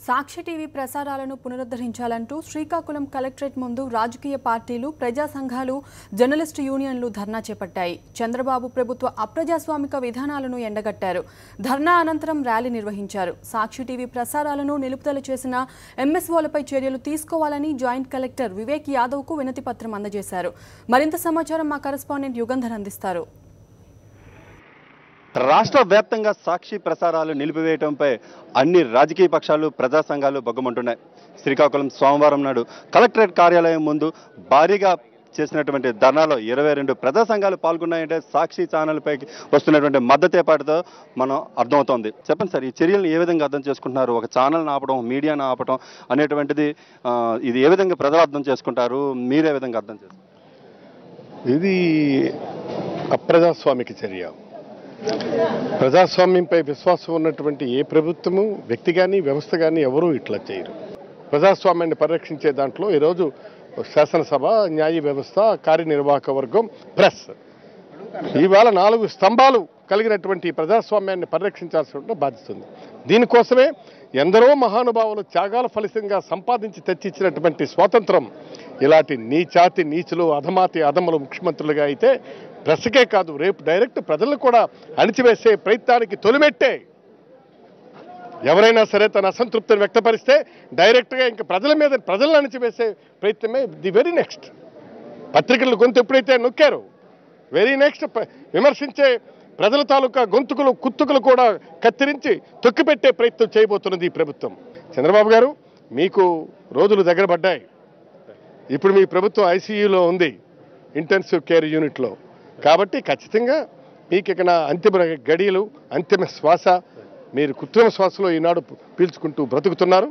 సాక్షి TV ప్రసారాలను పునరుద్ధరించాలంటూ Srikakulam collectorate ముందు రాజకీయ పార్టీలు, ప్రజా సంఘాలు, జర్నలిస్టు యూనియన్లు ధర్నా చేపట్టాయి. చంద్రబాబు ప్రభుత్వ అప్రజాస్వామిక విధానాలను ఎండగట్టారు. ధర్నా అనంతరం ర్యాలీ నిర్వహించారు. సాక్షి టీవీ ప్రసారాలను నిలుపుదల చేసిన ఎంఎస్ఓలపై చర్యలు తీసుకోవాలని జాయింట్ కలెక్టర్ వివేక్ యాదవ్కు వినతి పత్రం అందజేశారు. మరింత సమాచారం మా కరెస్పాండెంట్ యుగంధర్ అందిస్తారు. రాష్ట్ర వ్యాప్తంగా సాక్షి ప్రసారాలు నిలిపివేయడంపై అన్ని రాజకీయ పక్షాలు, ప్రజా సంఘాలు బగ్గుమంటున్నాయి. శ్రీకాకుళం సోమవారం నాడు కలెక్టరేట్ కార్యాలయం ముందు భారీగా చేసినటువంటి ధర్నాలో 22 ప్రజా సంఘాలు పాల్గొన్నాయంటే సాక్షి ఛానల్పై వస్తున్నటువంటి మద్దతు ఏపాటుతో మనం అర్థమవుతోంది. చెప్పండి సార్, ఈ చర్యలను ఏ విధంగా అర్థం చేసుకుంటున్నారు? ఒక ఛానల్ని ఆపడం, మీడియాను ఆపడం అనేటువంటిది ఇది ఏ విధంగా ప్రజలు అర్థం చేసుకుంటారు? మీరే విధంగా అర్థం చేసుకుంటారు? ఇది అప్రజాస్వామిక చర్య. ప్రజాస్వామ్యంపై విశ్వాసం ఉన్నటువంటి ఏ ప్రభుత్వము, వ్యక్తి కానీ, వ్యవస్థ కానీ ఎవరూ ఇట్లా చేయరు. ప్రజాస్వామ్యాన్ని పరిరక్షించే దాంట్లో ఈరోజు శాసనసభ, న్యాయ వ్యవస్థ, కార్యనిర్వాహక వర్గం, ప్రెస్, ఇవాళ 4 స్తంభాలు కలిగినటువంటి ప్రజాస్వామ్యాన్ని పరిరక్షించాల్సిన బాధ్యత ఉంది. దీనికోసమే ఎందరో మహానుభావులు త్యాగాల ఫలితంగా సంపాదించి తెచ్చిచ్చినటువంటి స్వాతంత్రం ఇలాంటి నీచాతి నీచులు, అధమాతి అధములు ముఖ్యమంత్రులుగా అయితే ప్రెస్కే కాదు, రేపు డైరెక్ట్ ప్రజలను కూడా అణిచివేసే ప్రయత్నానికి తొలిమెట్టే. ఎవరైనా సరే తన అసంతృప్తిని వ్యక్తపరిస్తే డైరెక్ట్గా ఇంకా ప్రజలను అణిచివేసే ప్రయత్నమే ది వెరీ నెక్స్ట్. పత్రికల గొంతు ఎప్పుడైతే నొక్కారో వెరీ నెక్స్ట్ విమర్శించే ప్రజల తాలూకా గొంతుకులు, కుత్తుకులు కూడా కత్తిరించి తొక్కిపెట్టే ప్రయత్నం చేయబోతున్నది ఈ ప్రభుత్వం. చంద్రబాబు గారు, మీకు రోజులు దగ్గర పడ్డాయి. ఇప్పుడు మీ ప్రభుత్వం ఐసీయూలో ఉంది, ఇంటెన్సివ్ కేర్ యూనిట్లో. కాబట్టి ఖచ్చితంగా మీకు ఇక అంతిమ గడియలు, అంతిమ శ్వాస, మీరు కృత్రిమ శ్వాసలో ఈనాడు పీల్చుకుంటూ బ్రతుకుతున్నారు.